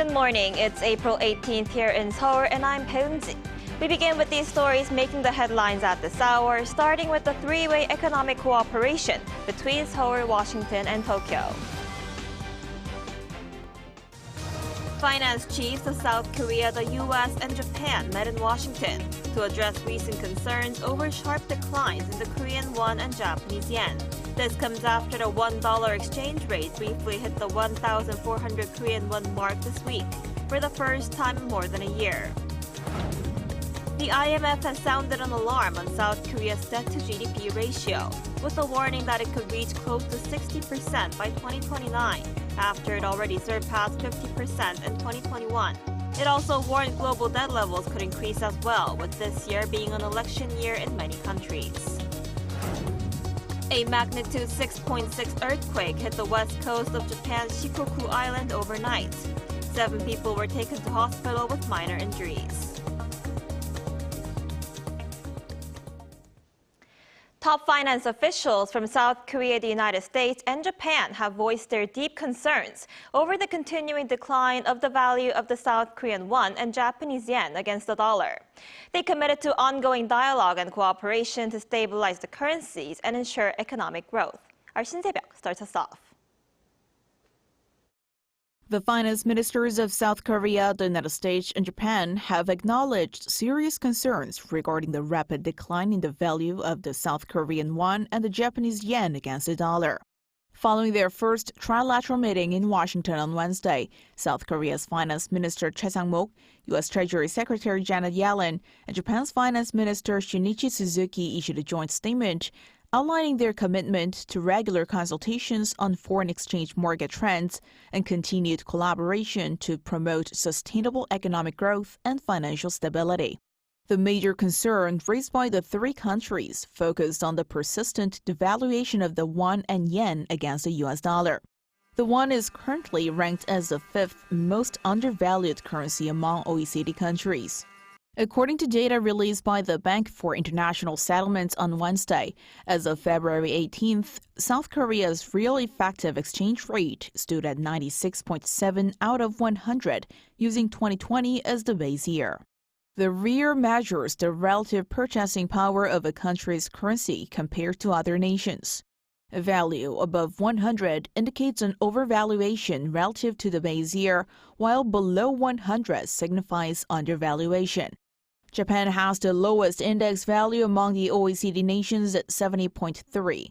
Good morning. It's April 18th here in Seoul, and I'm pldge. We begin with these stories making the headlines at this hour, starting with the three-way economic cooperation between Seoul, Washington, and Tokyo. Finance chiefs of South Korea, the U.S., and Japan met in Washington to address recent concerns over sharp declines in the Korean won and Japanese yen. This comes after the $1 exchange rate briefly hit the 1,400 Korean won mark this week, for the first time in more than a year. The IMF has sounded an alarm on South Korea's debt-to-GDP ratio, with a warning that it could reach close to 60% by 2029, after it already surpassed 50% in 2021. It also warned global debt levels could increase as well, with this year being an election year in many countries. A magnitude 6.6 earthquake hit the west coast of Japan's Shikoku island overnight. 7 people were taken to hospital with minor injuries. Top finance officials from South Korea, the United States, and Japan have voiced their deep concerns over the continuing decline of the value of the South Korean won and Japanese yen against the dollar. They committed to ongoing dialogue and cooperation to stabilize the currencies and ensure economic growth. Our Shin Se-byuk starts us off. The finance ministers of South Korea, the United States, and Japan have acknowledged serious concerns regarding the rapid decline in the value of the South Korean won and the Japanese yen against the dollar. Following their first trilateral meeting in Washington on Wednesday, South Korea's Finance Minister Choi Sang-mok, U.S. Treasury Secretary Janet Yellen, and Japan's Finance Minister Shinichi Suzuki issued a joint statement outlining their commitment to regular consultations on foreign exchange market trends and continued collaboration to promote sustainable economic growth and financial stability. The major concern raised by the three countries focused on the persistent devaluation of the won and yen against the U.S. dollar. The won is currently ranked as the 5th most undervalued currency among OECD countries. According to data released by the Bank for International Settlements on Wednesday, as of February 18th, South Korea's real effective exchange rate stood at 96.7 out of 100, using 2020 as the base year. The REER measures the relative purchasing power of a country's currency compared to other nations. A value above 100 indicates an overvaluation relative to the base year, while below 100 signifies undervaluation. Japan has the lowest index value among the OECD nations at 70.3.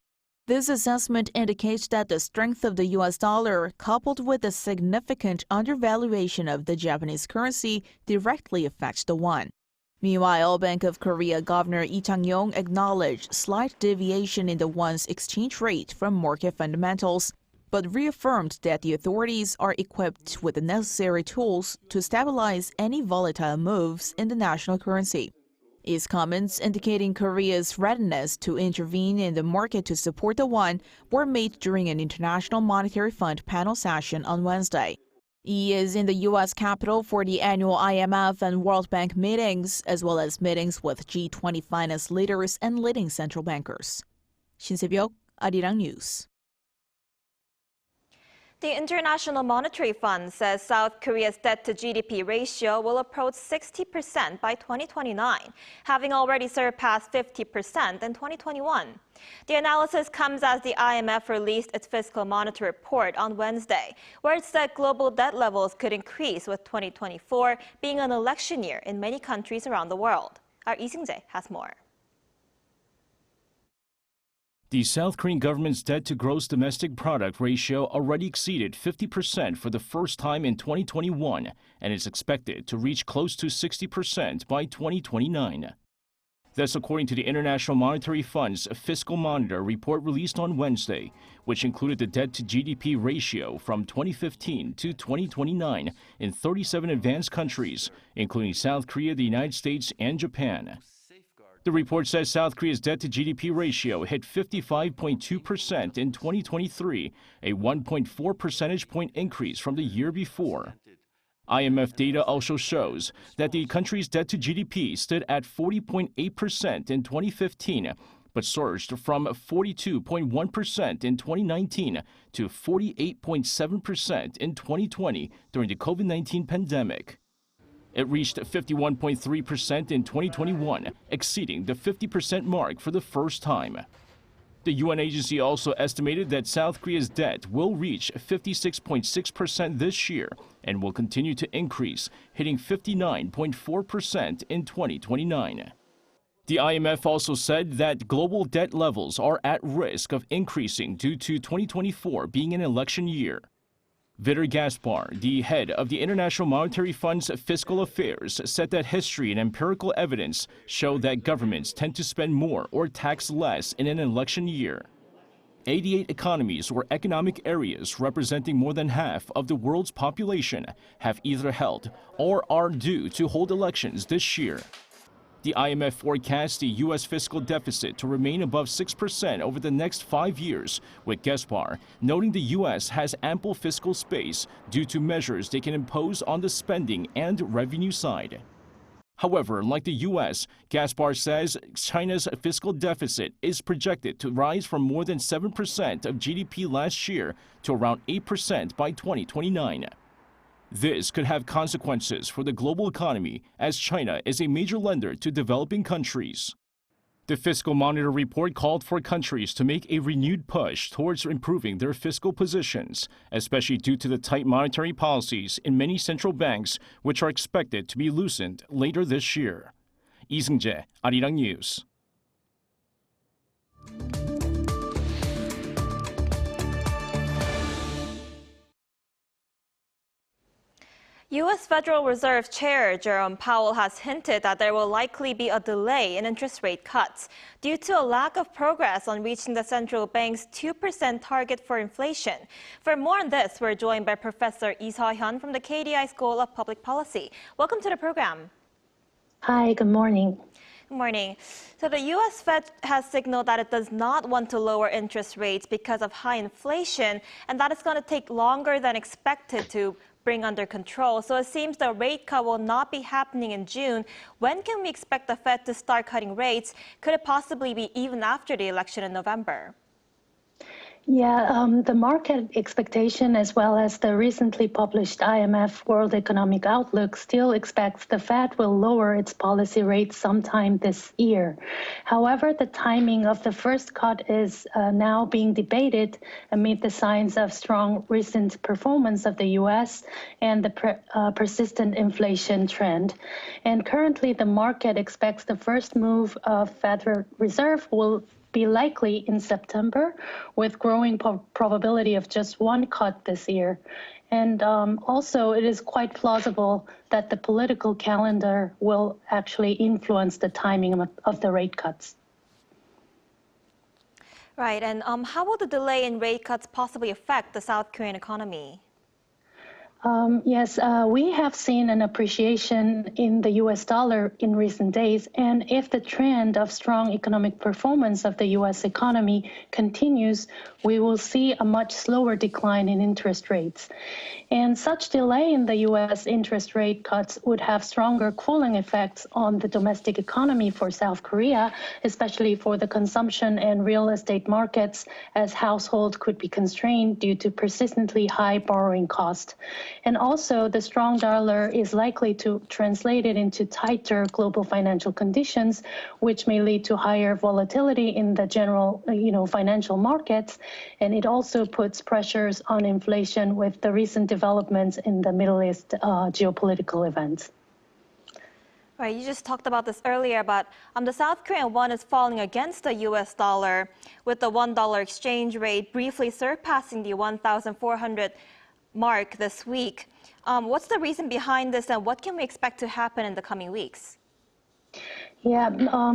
This assessment indicates that the strength of the U.S. dollar, coupled with the significant undervaluation of the Japanese currency, directly affects the won. Meanwhile, Bank of Korea Governor Lee Chang-yong acknowledged slight deviation in the won's exchange rate from market fundamentals, but reaffirmed that the authorities are equipped with the necessary tools to stabilize any volatile moves in the national currency. His comments indicating Korea's readiness to intervene in the market to support the won were made during an International Monetary Fund panel session on Wednesday. He is in the U.S. Capitol for the annual IMF and World Bank meetings, as well as meetings with G20 finance leaders and leading central bankers. Shin Se-byuk, Arirang News. The International Monetary Fund says South Korea's debt-to-GDP ratio will approach 60% by 2029, having already surpassed 50% in 2021. The analysis comes as the IMF released its fiscal monetary report on Wednesday, where it said global debt levels could increase with 2024 being an election year in many countries around the world. Our Lee Seung-jae has more. The South Korean government's debt-to-gross domestic product ratio already exceeded 50% for the first time in 2021 and is expected to reach close to 60% by 2029. That's according to the International Monetary Fund's Fiscal Monitor report released on Wednesday, which included the debt-to-GDP ratio from 2015 to 2029 in 37 advanced countries, including South Korea, the United States, and Japan. The report says South Korea's debt-to-GDP ratio hit 55.2% in 2023, a 1.4 percentage point increase from the year before. IMF data also shows that the country's debt-to-GDP stood at 40.8% in 2015, but surged from 42.1% in 2019 to 48.7% in 2020 during the COVID-19 pandemic. It reached 51.3% in 2021, exceeding the 50% mark for the first time. The UN agency also estimated that South Korea's debt will reach 56.6% this year and will continue to increase, hitting 59.4% in 2029. The IMF also said that global debt levels are at risk of increasing due to 2024 being an election year. Vitor Gaspar, the head of the International Monetary Fund's Fiscal Affairs, said that history and empirical evidence show that governments tend to spend more or tax less in an election year. 88 economies or economic areas representing more than half of the world's population have either held or are due to hold elections this year. The IMF forecasts the U.S. fiscal deficit to remain above 6% over the next 5 years, with Gaspar noting the U.S. has ample fiscal space due to measures they can impose on the spending and revenue side. However, like the U.S., Gaspar says China's fiscal deficit is projected to rise from more than 7% of GDP last year to around 8% by 2029. This could have consequences for the global economy as China is a major lender to developing countries. The Fiscal Monitor report called for countries to make a renewed push towards improving their fiscal positions, especially due to the tight monetary policies in many central banks, which are expected to be loosened later this year. Lee Seung-jae, Arirang News. U.S. Federal Reserve Chair Jerome Powell has hinted that there will likely be a delay in interest rate cuts due to a lack of progress on reaching the central bank's 2% target for inflation. For more on this, we're joined by Professor Lee Seo-hyun from the KDI School of Public Policy. Welcome to the program. Hi, good morning. Good morning. So the U.S. Fed has signaled that it does not want to lower interest rates because of high inflation, and that it's going to take longer than expected to bring under control. So it seems the rate cut will not be happening in June. When can we expect the Fed to start cutting rates? Could it possibly be even after the election in November? Yeah, the market expectation as well as the recently published IMF World Economic Outlook still expects the Fed will lower its policy rate sometime this year. However, the timing of the first cut is now being debated amid the signs of strong recent performance of the U.S. and the persistent inflation trend. And currently, the market expects the first move of Federal Reserve will be likely in September, with growing probability of just one cut this year. And also, it is quite plausible that the political calendar will actually influence the timing of the rate cuts. Right, and how will the delay in rate cuts possibly affect the South Korean economy? Yes, we have seen an appreciation in the U.S. dollar in recent days, and if the trend of strong economic performance of the U.S. economy continues, we will see a much slower decline in interest rates. And such delay in the U.S. interest rate cuts would have stronger cooling effects on the domestic economy for South Korea, especially for the consumption and real estate markets, as households could be constrained due to persistently high borrowing costs. And also, the strong dollar is likely to translate it into tighter global financial conditions, which may lead to higher volatility in the general, financial markets. And it also puts pressures on inflation with the recent developments in the Middle East geopolitical events. Right, you just talked about this earlier, but the South Korean won is falling against the U.S. dollar, with the $1 exchange rate briefly surpassing the 1,400 mark this week. What's the reason behind this, and what can we expect to happen in the coming weeks? Yeah,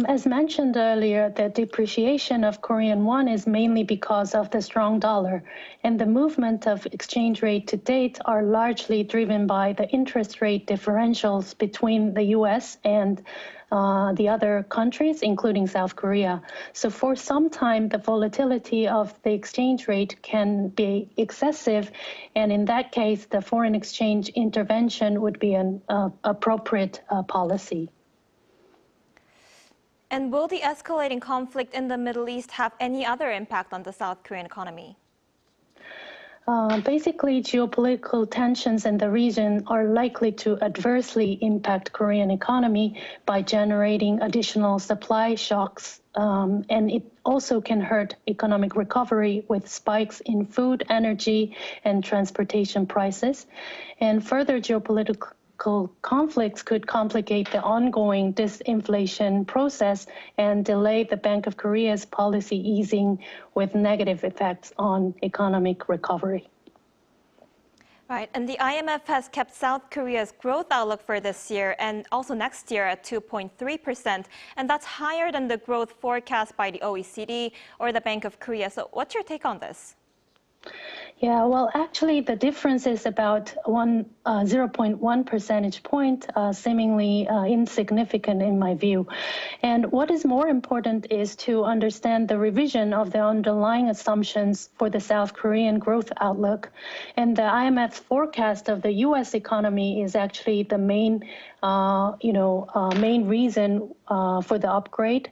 as mentioned earlier, the depreciation of Korean won is mainly because of the strong dollar, and the movement of exchange rate to date are largely driven by the interest rate differentials between the U.S. and the other countries, including South Korea. So for some time, the volatility of the exchange rate can be excessive, and in that case, the foreign exchange intervention would be an appropriate policy. And will the escalating conflict in the Middle East have any other impact on the South Korean economy? Basically, geopolitical tensions in the region are likely to adversely impact Korean economy by generating additional supply shocks, and it also can hurt economic recovery with spikes in food, energy, and transportation prices. And further geopolitical conflicts could complicate the ongoing disinflation process and delay the Bank of Korea's policy easing with negative effects on economic recovery. Right, and the IMF has kept South Korea's growth outlook for this year and also next year at 2.3%, and that's higher than the growth forecast by the OECD or the Bank of Korea. So what's your take on this? Yeah, well, actually, the difference is about 0.1 percentage point, seemingly insignificant in my view. And what is more important is to understand the revision of the underlying assumptions for the South Korean growth outlook. And the IMF's forecast of the U.S. economy is actually the main, main reason for the upgrade.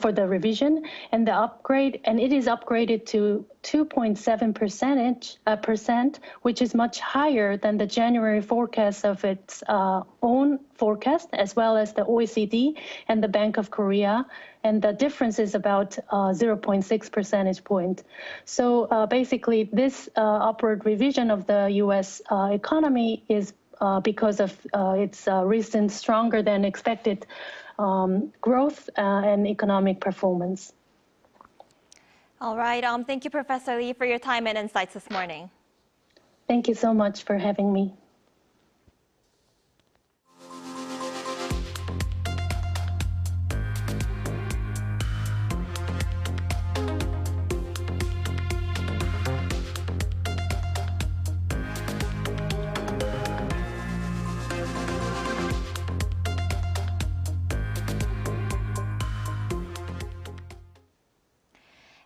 For the revision and the upgrade, and it is upgraded to 2.7%, which is much higher than the January forecast of its own forecast, as well as the OECD and the Bank of Korea. And the difference is about 0.6 percentage point. So basically, this upward revision of the U.S. economy is because of its recent stronger than expected growth and economic performance. All right. Thank you, Professor Lee, for your time and insights this morning. Thank you so much for having me.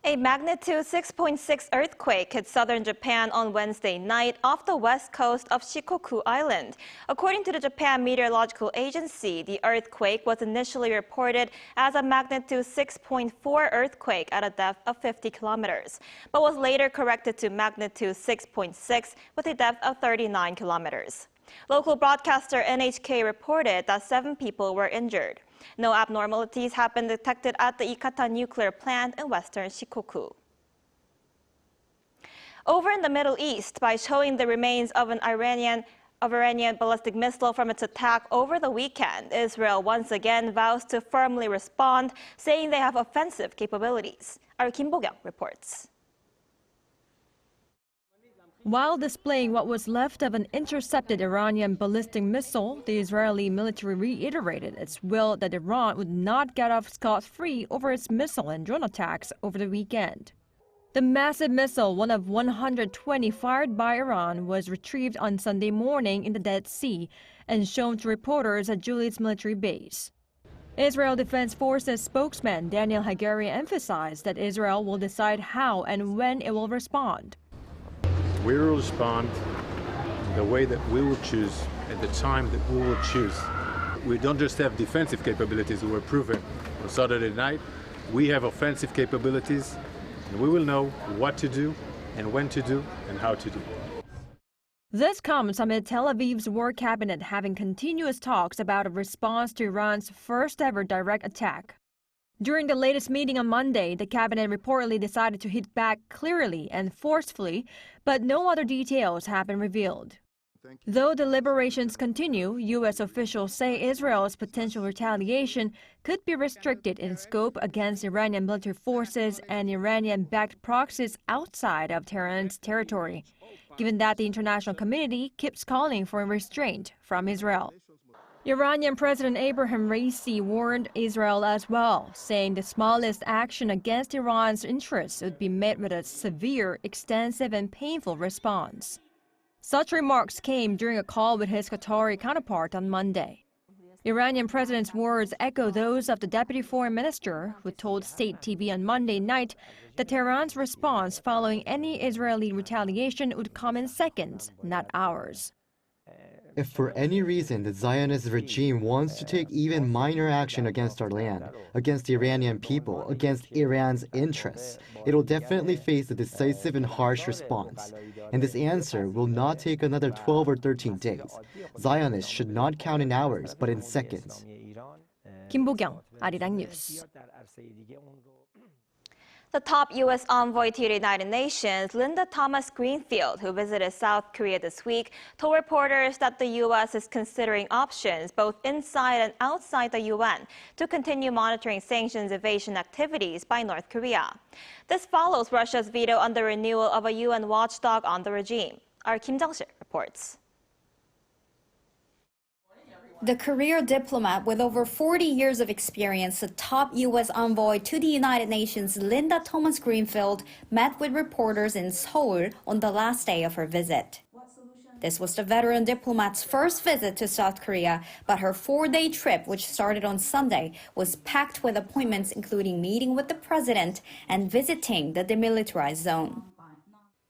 A magnitude 6.6 earthquake hit southern Japan on Wednesday night off the west coast of Shikoku Island. According to the Japan Meteorological Agency, the earthquake was initially reported as a magnitude 6.4 earthquake at a depth of 50 kilometers, but was later corrected to magnitude 6.6 with a depth of 39 kilometers. Local broadcaster NHK reported that 7 people were injured. No abnormalities have been detected at the Ikata nuclear plant in western Shikoku. Over in the Middle East, by showing the remains of an Iranian ballistic missile from its attack over the weekend, Israel once again vows to firmly respond, saying they have offensive capabilities. Our Kim Bo-kyung reports. While displaying what was left of an intercepted Iranian ballistic missile, the Israeli military reiterated its will that Iran would not get off scot-free over its missile and drone attacks over the weekend. The massive missile, one of 120 fired by Iran, was retrieved on Sunday morning in the Dead Sea and shown to reporters at Juliet's military base. Israel Defense Forces spokesman Daniel Hagari emphasized that Israel will decide how and when it will respond. We will respond the way that we will choose, at the time that we will choose. We don't just have defensive capabilities we were proven on Saturday night. We have offensive capabilities, and we will know what to do and when to do and how to do. This comes amid Tel Aviv's war cabinet having continuous talks about a response to Iran's first ever direct attack. During the latest meeting on Monday, the cabinet reportedly decided to hit back clearly and forcefully, but no other details have been revealed. Though deliberations continue, U.S. officials say Israel's potential retaliation could be restricted in scope against Iranian military forces and Iranian-backed proxies outside of Tehran's territory, given that the international community keeps calling for restraint from Israel. Iranian President Abraham Raisi warned Israel as well, saying the smallest action against Iran's interests would be met with a severe, extensive, and painful response. Such remarks came during a call with his Qatari counterpart on Monday. Iranian president's words echo those of the deputy foreign minister, who told state TV on Monday night that Tehran's response following any Israeli retaliation would come in seconds, not hours. If for any reason the Zionist regime wants to take even minor action against our land, against the Iranian people, against Iran's interests, it will definitely face a decisive and harsh response. And this answer will not take another 12 or 13 days. Zionists should not count in hours, but in seconds. 김보경, 아리랑 뉴스. The top U.S. envoy to the United Nations, Linda Thomas-Greenfield, who visited South Korea this week, told reporters that the U.S. is considering options both inside and outside the UN to continue monitoring sanctions evasion activities by North Korea. This follows Russia's veto on the renewal of a UN watchdog on the regime. Our Kim Jung-sil reports. The career diplomat with over 40 years of experience, the top U.S. envoy to the United Nations, Linda Thomas-Greenfield, met with reporters in Seoul on the last day of her visit. This was the veteran diplomat's first visit to South Korea, but her 4-day trip, which started on Sunday, was packed with appointments including meeting with the president and visiting the demilitarized zone.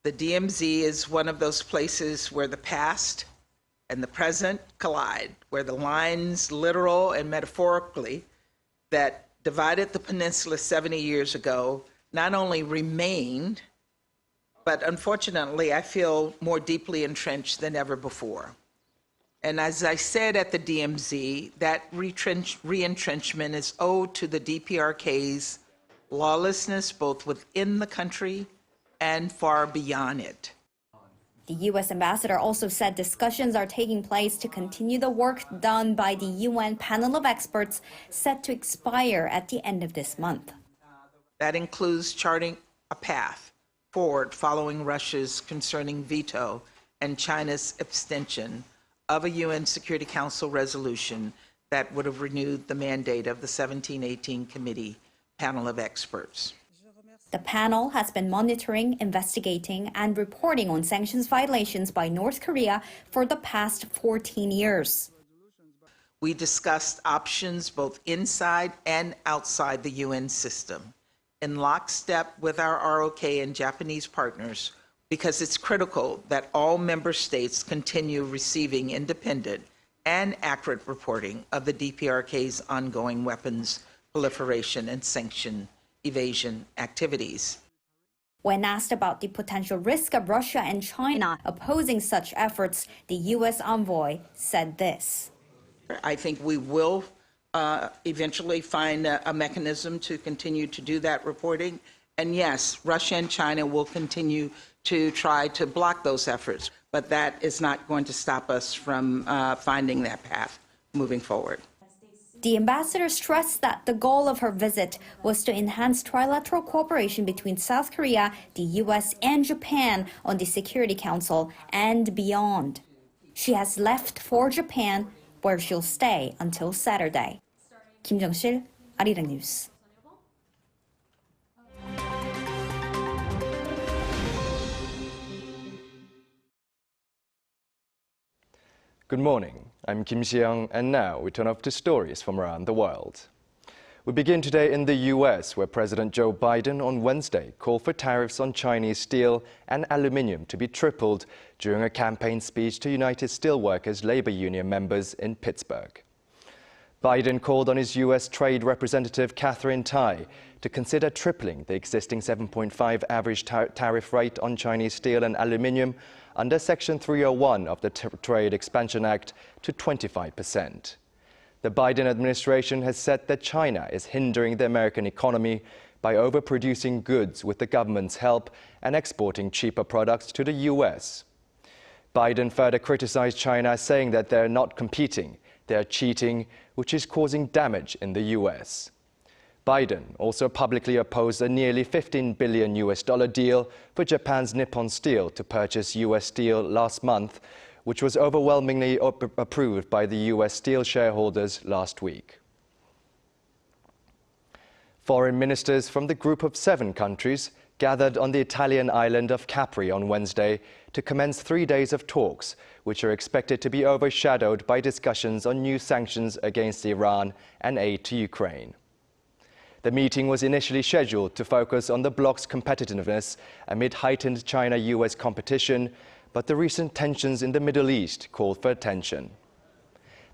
The DMZ is one of those places where the past and the present collide, where the lines, literal and metaphorically, that divided the peninsula 70 years ago, not only remained, but unfortunately, I feel more deeply entrenched than ever before. And as I said at the DMZ, that re-entrenchment is owed to the DPRK's lawlessness, both within the country and far beyond it. The U.S. ambassador also said discussions are taking place to continue the work done by the UN panel of experts set to expire at the end of this month. That includes charting a path forward following Russia's concerning veto and China's abstention of a UN Security Council resolution that would have renewed the mandate of the 1718 Committee panel of experts. The panel has been monitoring, investigating, and reporting on sanctions violations by North Korea for the past 14 years. We discussed options both inside and outside the UN system, in lockstep with our ROK and Japanese partners, because it's critical that all member states continue receiving independent and accurate reporting of the DPRK's ongoing weapons proliferation and sanction evasion activities. When asked about the potential risk of Russia and China opposing such efforts, the U.S. envoy said this. I think we will eventually find a mechanism to continue to do that reporting. And yes, Russia and China will continue to try to block those efforts, but that is not going to stop us from finding that path moving forward. The ambassador stressed that the goal of her visit was to enhance trilateral cooperation between South Korea, the U.S., and Japan on the Security Council and beyond. She has left for Japan, where she'll stay until Saturday. Kim Jung-sil, Arirang News. Good morning, I'm Kim Si-young, and now we turn off to stories from around the world. We begin today in the US, where President Joe Biden on Wednesday called for tariffs on Chinese steel and aluminium to be tripled during a campaign speech to United Steelworkers labor union members in Pittsburgh. Biden called on his US Trade Representative Katherine Tai to consider tripling the existing 7.5% average tariff rate on Chinese steel and aluminium under Section 301 of the Trade Expansion Act to 25%. The Biden administration has said that China is hindering the American economy by overproducing goods with the government's help and exporting cheaper products to the US. Biden further criticized China, saying that they're not competing, they're cheating, which is causing damage in the US. Biden also publicly opposed a nearly $15 billion deal for Japan's Nippon Steel to purchase US steel last month, which was overwhelmingly approved by the US steel shareholders last week. Foreign ministers from the group of 7 countries gathered on the Italian island of Capri on Wednesday to commence 3 days of talks, which are expected to be overshadowed by discussions on new sanctions against Iran and aid to Ukraine. The meeting was initially scheduled to focus on the bloc's competitiveness amid heightened China-US competition, but the recent tensions in the Middle East called for attention.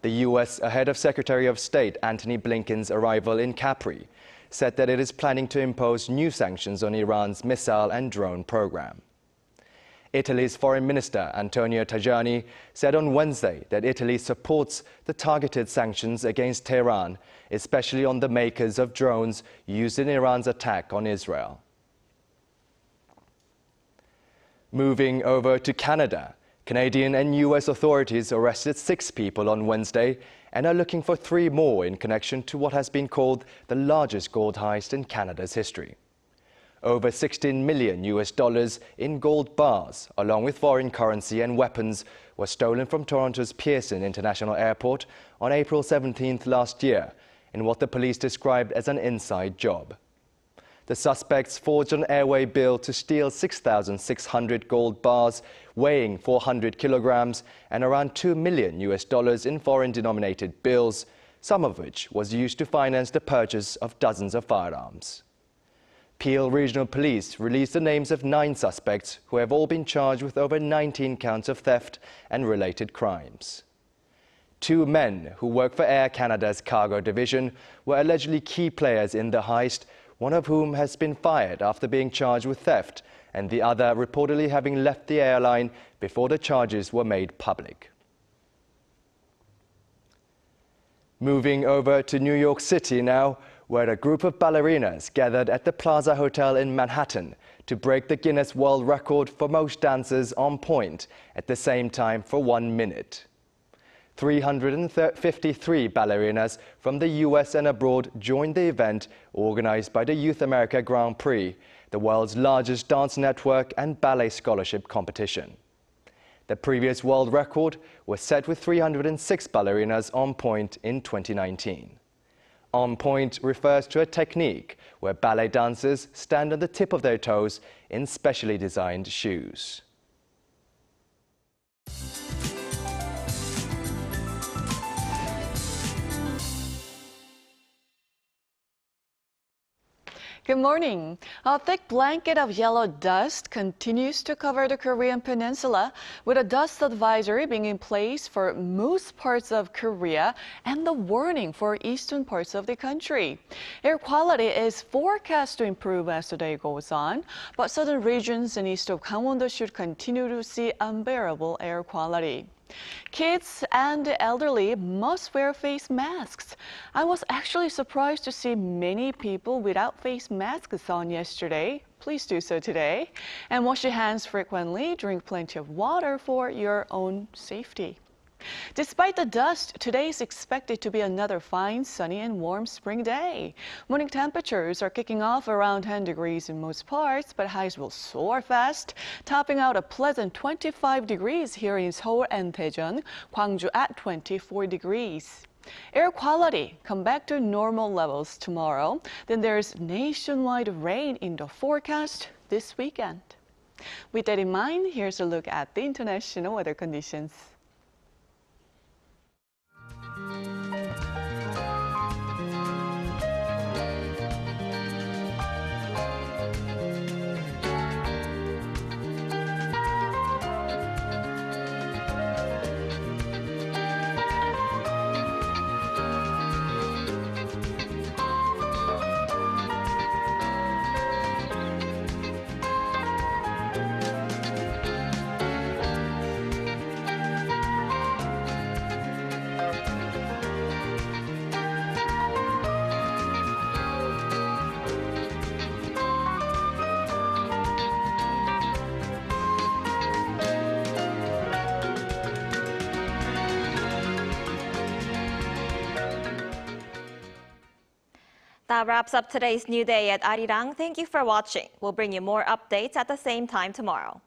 The U.S., ahead of Secretary of State Antony Blinken's arrival in Capri, said that it is planning to impose new sanctions on Iran's missile and drone program. Italy's Foreign Minister Antonio Tajani said on Wednesday that Italy supports the targeted sanctions against Tehran, especially on the makers of drones used in Iran's attack on Israel. Moving over to Canada, Canadian and U.S. authorities arrested 6 people on Wednesday and are looking for 3 more in connection to what has been called the largest gold heist in Canada's history. Over $16 million in gold bars, along with foreign currency and weapons, were stolen from Toronto's Pearson International Airport on April 17th last year, in what the police described as an inside job. The suspects forged an airway bill to steal 6,600 gold bars weighing 400 kilograms and around $2 million in foreign-denominated bills, some of which was used to finance the purchase of dozens of firearms. Peel Regional Police released the names of 9 suspects who have all been charged with over 19 counts of theft and related crimes. 2 men who work for Air Canada's cargo division were allegedly key players in the heist, one of whom has been fired after being charged with theft, and the other reportedly having left the airline before the charges were made public. Moving over to New York City now, where a group of ballerinas gathered at the Plaza Hotel in Manhattan to break the Guinness World Record for most dancers on pointe at the same time for 1 minute. 353 ballerinas from the US and abroad joined the event organized by the Youth America Grand Prix, the world's largest dance network and ballet scholarship competition. The previous world record was set with 306 ballerinas on pointe in 2019. On pointe refers to a technique where ballet dancers stand on the tip of their toes in specially designed shoes. Good morning. A thick blanket of yellow dust continues to cover the Korean peninsula, with a dust advisory being in place for most parts of Korea and the warning for eastern parts of the country. Air quality is forecast to improve as the day goes on, but southern regions and east of Gangwon-do should continue to see unbearable air quality. Kids and the elderly must wear face masks. I was actually surprised to see many people without face masks on yesterday. Please do so today. And wash your hands frequently. Drink plenty of water for your own safety. Despite the dust, today is expected to be another fine, sunny and warm spring day. Morning temperatures are kicking off around 10 degrees in most parts, but highs will soar fast, topping out a pleasant 25 degrees here in Seoul and Daejeon, Gwangju at 24 degrees. Air quality come back to normal levels tomorrow. Then there's nationwide rain in the forecast this weekend. With that in mind, here's a look at the international weather conditions. That wraps up today's New Day at Arirang. Thank you for watching. We'll bring you more updates at the same time tomorrow.